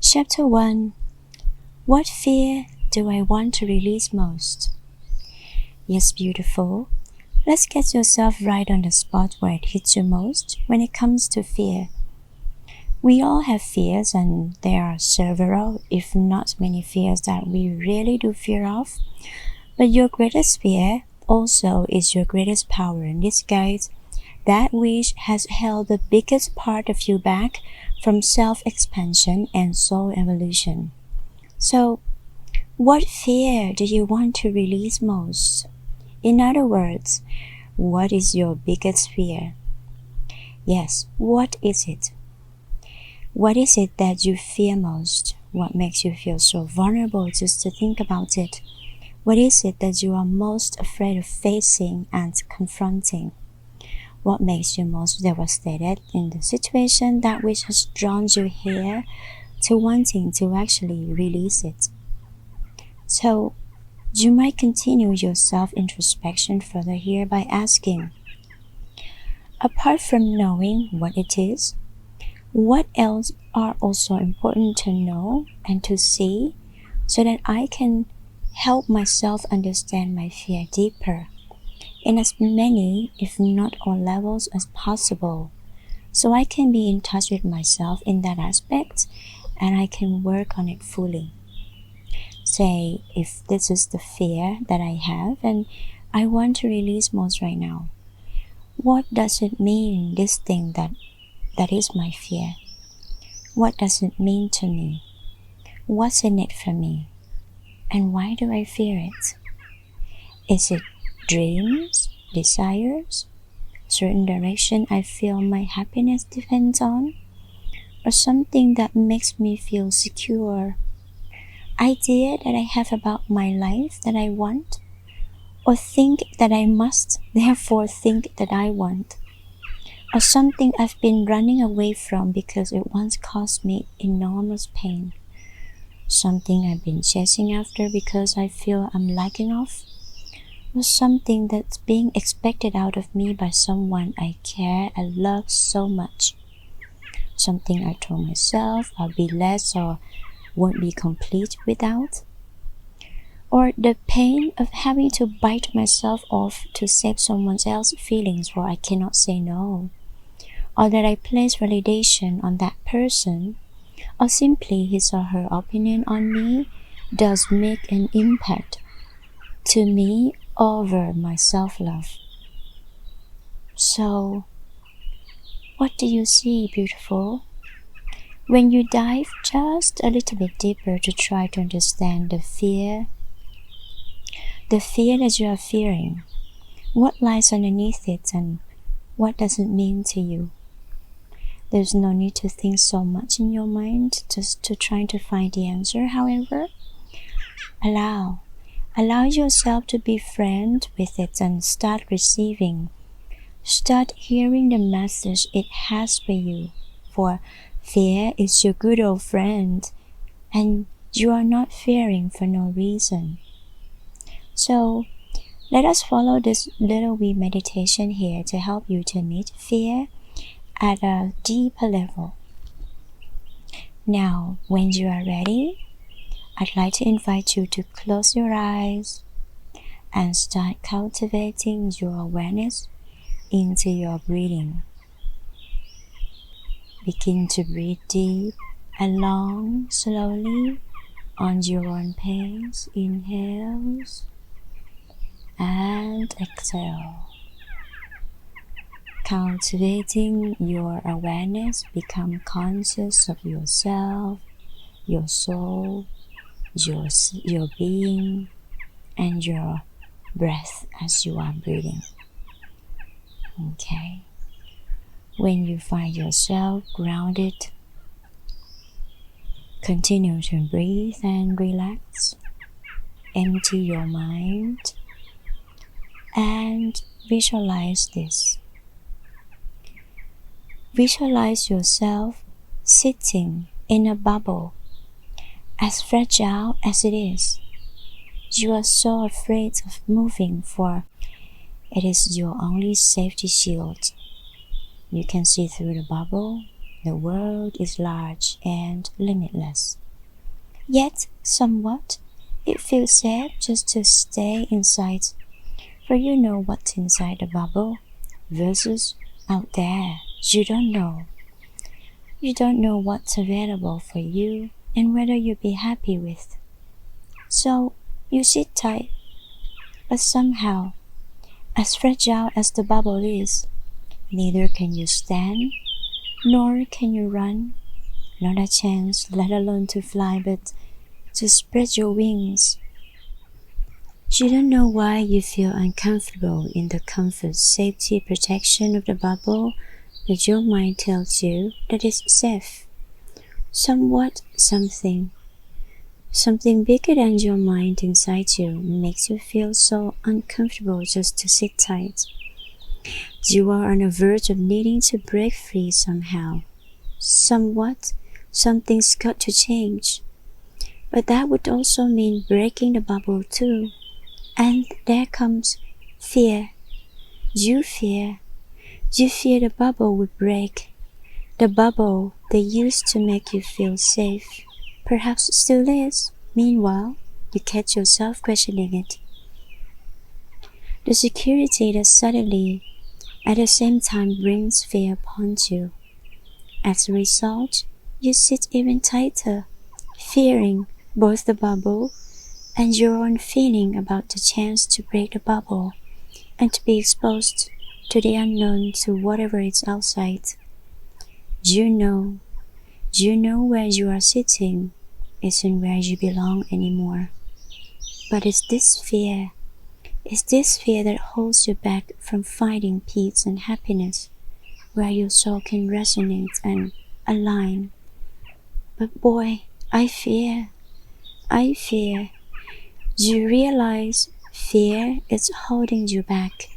Chapter 1. What fear do I want to release most? Yes, beautiful. Let's get yourself right on the spot where it hits you most when it comes to fear. We all have fears, and there are several, if not many fears that we really do fear of. But your greatest fear also is your greatest power in disguise, that which has held the biggest part of you back from self-expansion and soul evolution. So, what fear do you want to release most? In other words, what is your biggest fear? Yes, what is it? What is it that you fear most? What makes you feel so vulnerable just to think about it? What is it that you are most afraid of facing and confronting? What makes you most devastated in the situation that which has drawn you here to wanting to actually release it? So, you might continue your self-introspection further here by asking, apart from knowing what it is, what else are also important to know and to see so that I can help myself understand my fear deeper in as many, if not all levels as possible, so I can be in touch with myself in that aspect and I can work on it fully. Say, if this is the fear that I have and I want to release most right now, what does it mean, this thing that is my fear? What does it mean to me? What's in it for me? And why do I fear it? Is it dreams, desires, certain direction I feel my happiness depends on, or something that makes me feel secure, idea that I have about my life that I want, or think that I must, therefore think that I want, or something I've been running away from because it once caused me enormous pain, something I've been chasing after because I feel I'm lacking of, or something that's being expected out of me by someone I care and love so much, something I told myself I'll be less or won't be complete without, or the pain of having to bite myself off to save someone else's feelings for I cannot say no, or that I place validation on that person, or simply his or her opinion on me does make an impact to me over my self-love. So, what do you see, beautiful? When you dive just a little bit deeper to try to understand the fear that you are fearing, what lies underneath it and what does it mean to you? There's no need to think so much in your mind just to try to find the answer. However, allow yourself to be friend with it and start receiving. Start hearing the message it has for you. For fear is your good old friend, and you are not fearing for no reason. So, let us follow this little wee meditation here to help you to meet fear at a deeper level. Now, when you are ready, I'd like to invite you to close your eyes and start cultivating your awareness into your breathing. Begin to breathe deep and long, slowly, on your own pace. Inhales and exhale. Cultivating your awareness, become conscious of yourself, your soul, your being, and your breath as you are breathing. Okay. When you find yourself grounded, continue to breathe and relax. Empty your mind and visualize this. Visualize yourself sitting in a bubble, as fragile as it is. You are so afraid of moving, for it is your only safety shield. You can see through the bubble, The world is large and limitless. Yet, somewhat, it feels safe just to stay inside, for you know what's inside the bubble versus out there. You don't know. You don't know what's available for you and whether you'll be happy with. So, you sit tight, but somehow, as fragile as the bubble is, neither can you stand, nor can you run, not a chance, let alone to fly, but to spread your wings. You don't know why you feel uncomfortable in the comfort, safety, protection of the bubble, but your mind tells you that it's safe. Somewhat something bigger than your mind inside you makes you feel so uncomfortable just to sit tight. You are on the verge of needing to break free somehow. Somewhat, something's got to change. But that would also mean breaking the bubble too. And there comes fear. You fear. You fear the bubble would break. The bubble they used to make you feel safe. Perhaps still is. Meanwhile, you catch yourself questioning it. The security that suddenly, at the same time, brings fear upon you. As a result, you sit even tighter, fearing both the bubble and your own feeling about the chance to break the bubble and to be exposed to the unknown, to whatever is outside. You know where you are sitting isn't where you belong anymore. But it's this fear that holds you back from finding peace and happiness, where your soul can resonate and align. But boy, I fear. You realize fear is holding you back.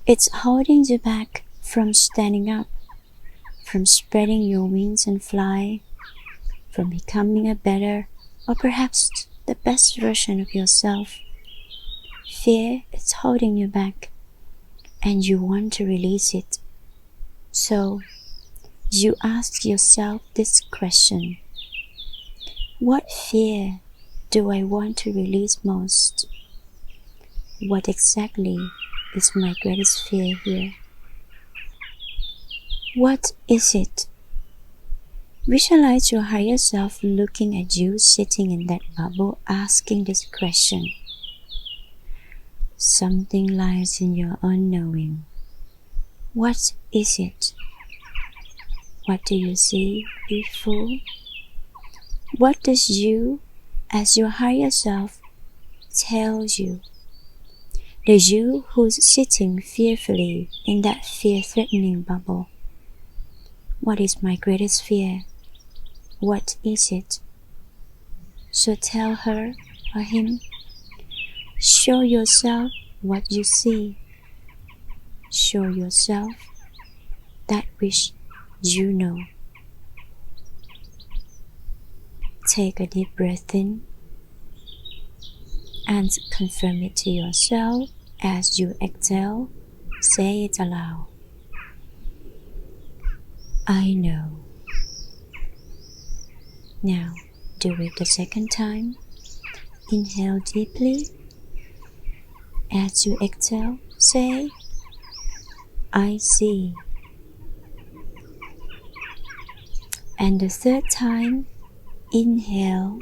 It's holding you back from standing up, from spreading your wings and fly, from becoming a better or perhaps the best version of yourself. Fear is holding you back, and you want to release it. So, you ask yourself this question: what fear do I want to release most? What exactly is my greatest fear here? What is it? Visualize your higher self looking at you sitting in that bubble, asking this question. Something lies in your unknowing. What is it? What do you see, beautiful? What does you, as your higher self, tell you? The you who's sitting fearfully in that fear-threatening bubble. What is my greatest fear? What is it? So tell her or him. Show yourself what you see. Show yourself that which you know. Take a deep breath in and confirm it to yourself as you exhale. Say it aloud. I know. Now, do it the second time. Inhale deeply. As you exhale, say, I see. And the third time, inhale.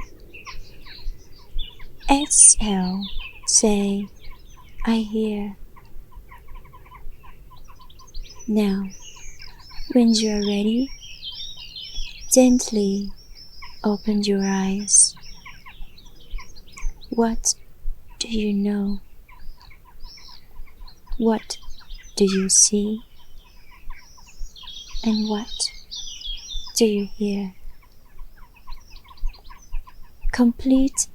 Exhale, say, I hear. Now, when you are ready, gently open your eyes. What do you know? What do you see? And what do you hear? Complete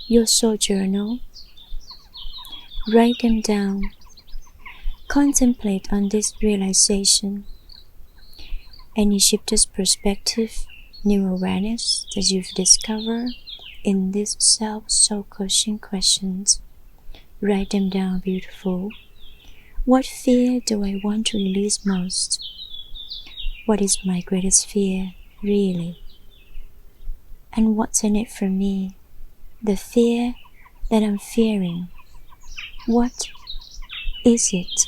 your soul journal. Write them down. Contemplate on this realization. Any shifted perspective, new awareness that you've discovered in these self-soul coaching questions. Write them down, beautiful. What fear do I want to release most? What is my greatest fear, really? And what's in it for me? The fear that I'm fearing. What is it